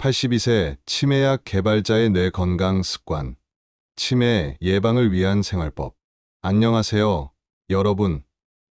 82세 치매약 개발자의 뇌 건강 습관, 치매 예방을 위한 생활법. 안녕하세요, 여러분.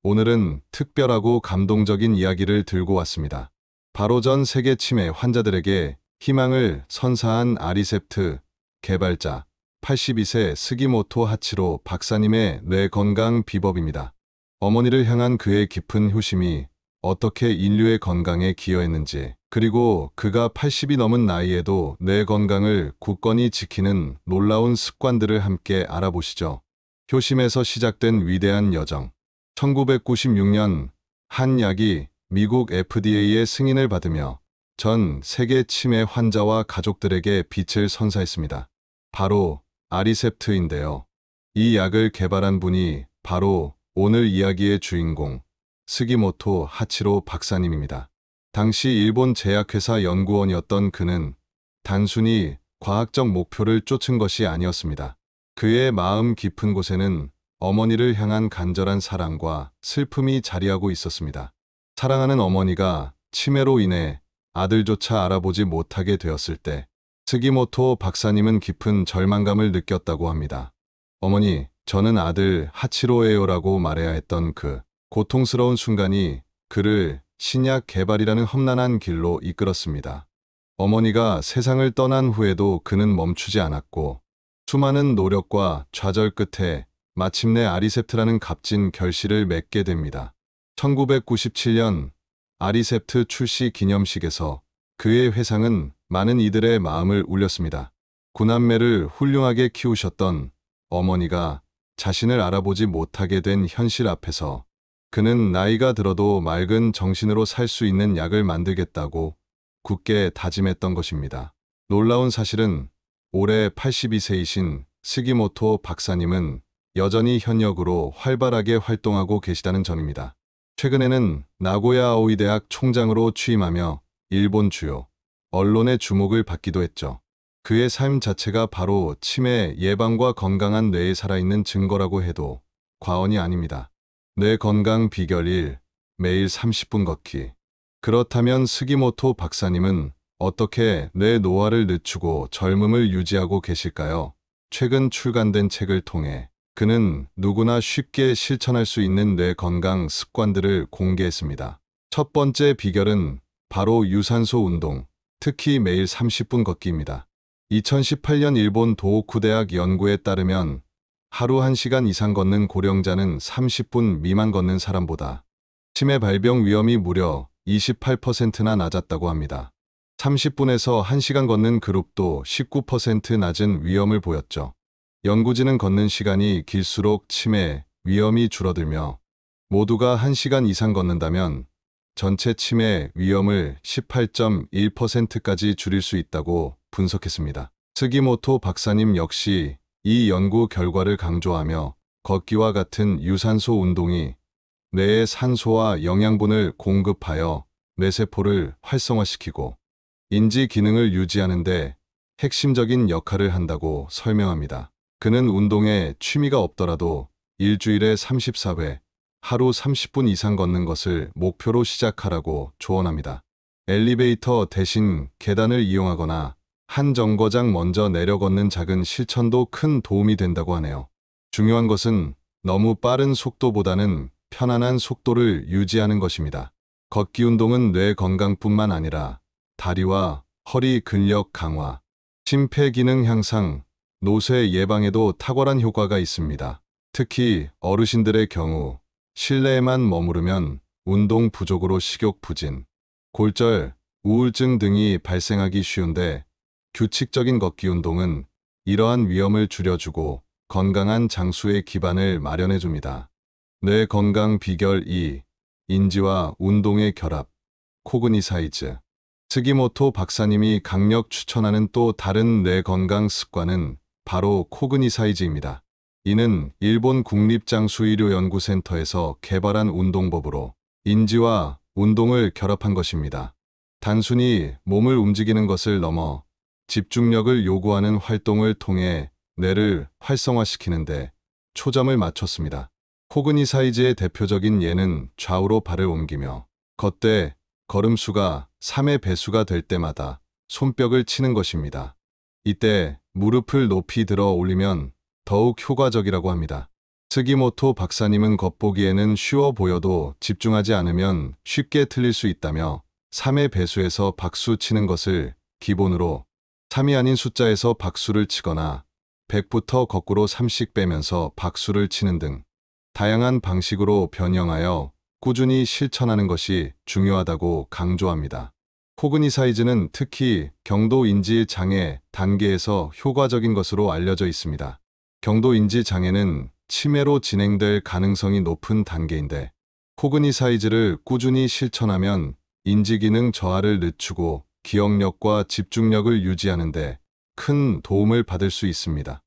오늘은 특별하고 감동적인 이야기를 들고 왔습니다. 바로 전 세계 치매 환자들에게 희망을 선사한 아리셉트 개발자 82세 스기모토 하치로 박사님의 뇌 건강 비법입니다. 어머니를 향한 그의 깊은 효심이 어떻게 인류의 건강에 기여했는지, 그리고 그가 80이 넘은 나이에도 뇌 건강을 굳건히 지키는 놀라운 습관들을 함께 알아보시죠. 효심에서 시작된 위대한 여정. 1996년 한 약이 미국 FDA의 승인을 받으며 전 세계 치매 환자와 가족들에게 빛을 선사했습니다. 바로 아리셉트인데요. 이 약을 개발한 분이 바로 오늘 이야기의 주인공 스기모토 하치로 박사님입니다. 당시 일본 제약회사 연구원이었던 그는 단순히 과학적 목표를 쫓은 것이 아니었습니다. 그의 마음 깊은 곳에는 어머니를 향한 간절한 사랑과 슬픔이 자리하고 있었습니다. 사랑하는 어머니가 치매로 인해 아들조차 알아보지 못하게 되었을 때 스기모토 박사님은 깊은 절망감을 느꼈다고 합니다. 어머니, 저는 아들 하치로예요라고 말해야 했던 그 고통스러운 순간이 그를 신약 개발이라는 험난한 길로 이끌었습니다. 어머니가 세상을 떠난 후에도 그는 멈추지 않았고 수많은 노력과 좌절 끝에 마침내 아리셉트라는 값진 결실을 맺게 됩니다. 1997년 아리셉트 출시 기념식에서 그의 회상은 많은 이들의 마음을 울렸습니다. 9남매를 훌륭하게 키우셨던 어머니가 자신을 알아보지 못하게 된 현실 앞에서 그는 나이가 들어도 맑은 정신으로 살 수 있는 약을 만들겠다고 굳게 다짐했던 것입니다. 놀라운 사실은 올해 82세이신 스기모토 박사님은 여전히 현역으로 활발하게 활동하고 계시다는 점입니다. 최근에는 나고야 아오이 대학 총장으로 취임하며 일본 주요 언론의 주목을 받기도 했죠. 그의 삶 자체가 바로 치매 예방과 건강한 뇌에 살아있는 증거라고 해도 과언이 아닙니다. 뇌 건강 비결 1. 매일 30분 걷기. 그렇다면 스기모토 박사님은 어떻게 뇌 노화를 늦추고 젊음을 유지하고 계실까요? 최근 출간된 책을 통해 그는 누구나 쉽게 실천할 수 있는 뇌 건강 습관들을 공개했습니다. 첫 번째 비결은 바로 유산소 운동, 특히 매일 30분 걷기입니다. 2018년 일본 도호쿠 대학 연구에 따르면 하루 1시간 이상 걷는 고령자는 30분 미만 걷는 사람보다 치매 발병 위험이 무려 28%나 낮았다고 합니다. 30분에서 1시간 걷는 그룹도 19% 낮은 위험을 보였죠. 연구진은 걷는 시간이 길수록 치매 위험이 줄어들며 모두가 1시간 이상 걷는다면 전체 치매 위험을 18.1%까지 줄일 수 있다고 분석했습니다. 스기모토 박사님 역시 이 연구 결과를 강조하며 걷기와 같은 유산소 운동이 뇌에 산소와 영양분을 공급하여 뇌세포를 활성화시키고 인지 기능을 유지하는 데 핵심적인 역할을 한다고 설명합니다. 그는 운동에 취미가 없더라도 일주일에 34회, 하루 30분 이상 걷는 것을 목표로 시작하라고 조언합니다. 엘리베이터 대신 계단을 이용하거나 한 정거장 먼저 내려 걷는 작은 실천도 큰 도움이 된다고 하네요. 중요한 것은 너무 빠른 속도보다는 편안한 속도를 유지하는 것입니다. 걷기 운동은 뇌 건강뿐만 아니라 다리와 허리 근력 강화, 심폐기능 향상, 노쇠 예방에도 탁월한 효과가 있습니다. 특히 어르신들의 경우 실내에만 머무르면 운동 부족으로 식욕 부진, 골절, 우울증 등이 발생하기 쉬운데 규칙적인 걷기 운동은 이러한 위험을 줄여주고 건강한 장수의 기반을 마련해줍니다. 뇌 건강 비결 2. 인지와 운동의 결합, 코그니사이즈. 스기모토 박사님이 강력 추천하는 또 다른 뇌 건강 습관은 바로 코그니사이즈입니다. 이는 일본 국립장수의료연구센터에서 개발한 운동법으로 인지와 운동을 결합한 것입니다. 단순히 몸을 움직이는 것을 넘어 집중력을 요구하는 활동을 통해 뇌를 활성화시키는데 초점을 맞췄습니다. 코그니사이즈의 대표적인 예는 좌우로 발을 옮기며 걷되 걸음수가 3의 배수가 될 때마다 손뼉을 치는 것입니다. 이때 무릎을 높이 들어 올리면 더욱 효과적이라고 합니다. 스기모토 박사님은 겉보기에는 쉬워 보여도 집중하지 않으면 쉽게 틀릴 수 있다며 3의 배수에서 박수 치는 것을 기본으로 3이 아닌 숫자에서 박수를 치거나 100부터 거꾸로 3씩 빼면서 박수를 치는 등 다양한 방식으로 변형하여 꾸준히 실천하는 것이 중요하다고 강조합니다. 코그니사이즈는 특히 경도인지 장애 단계에서 효과적인 것으로 알려져 있습니다. 경도인지 장애는 치매로 진행될 가능성이 높은 단계인데 코그니사이즈를 꾸준히 실천하면 인지기능 저하를 늦추고 기억력과 집중력을 유지하는 데 큰 도움을 받을 수 있습니다.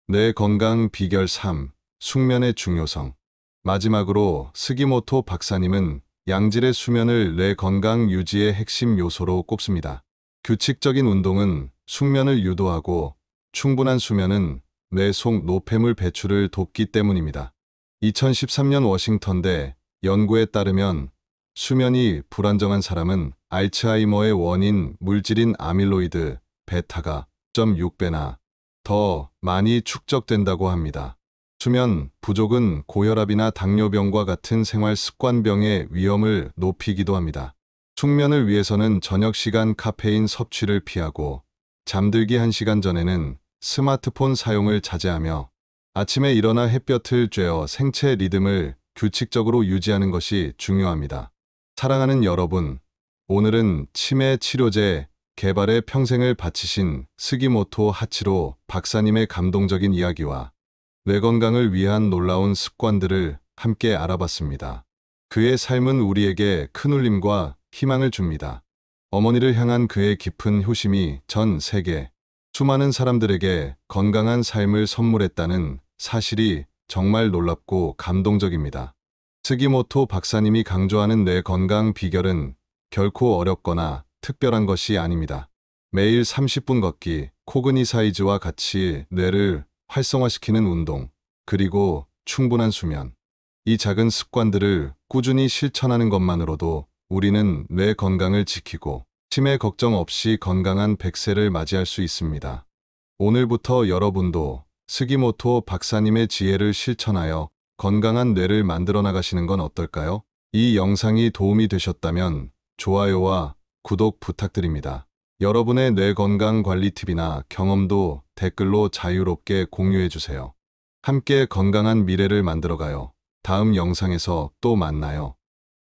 뇌 건강 비결 3. 숙면의 중요성. 마지막으로 스기모토 박사님은 양질의 수면을 뇌 건강 유지의 핵심 요소로 꼽습니다. 규칙적인 운동은 숙면을 유도하고 충분한 수면은 뇌 속 노폐물 배출을 돕기 때문입니다. 2013년 워싱턴대 연구에 따르면 수면이 불안정한 사람은 알츠하이머의 원인 물질인 아밀로이드 베타가 0.6배나 더 많이 축적된다고 합니다. 수면 부족은 고혈압이나 당뇨병과 같은 생활 습관병의 위험을 높이기도 합니다. 숙면을 위해서는 저녁 시간 카페인 섭취를 피하고 잠들기 1시간 전에는 스마트폰 사용을 자제하며 아침에 일어나 햇볕을 쬐어 생체 리듬을 규칙적으로 유지하는 것이 중요합니다. 사랑하는 여러분, 오늘은 치매 치료제 개발에 평생을 바치신 스기모토 하치로 박사님의 감동적인 이야기와 뇌 건강을 위한 놀라운 습관들을 함께 알아봤습니다. 그의 삶은 우리에게 큰 울림과 희망을 줍니다. 어머니를 향한 그의 깊은 효심이 전 세계 수많은 사람들에게 건강한 삶을 선물했다는 사실이 정말 놀랍고 감동적입니다. 스기모토 박사님이 강조하는 뇌 건강 비결은 결코 어렵거나 특별한 것이 아닙니다. 매일 30분 걷기, 코그니사이즈와 같이 뇌를 활성화시키는 운동, 그리고 충분한 수면. 이 작은 습관들을 꾸준히 실천하는 것만으로도 우리는 뇌 건강을 지키고 치매 걱정 없이 건강한 100세를 맞이할 수 있습니다. 오늘부터 여러분도 스기모토 박사님의 지혜를 실천하여 건강한 뇌를 만들어 나가시는 건 어떨까요? 이 영상이 도움이 되셨다면 좋아요와 구독 부탁드립니다. 여러분의 뇌 건강 관리 팁이나 경험도 댓글로 자유롭게 공유해 주세요. 함께 건강한 미래를 만들어가요. 다음 영상에서 또 만나요.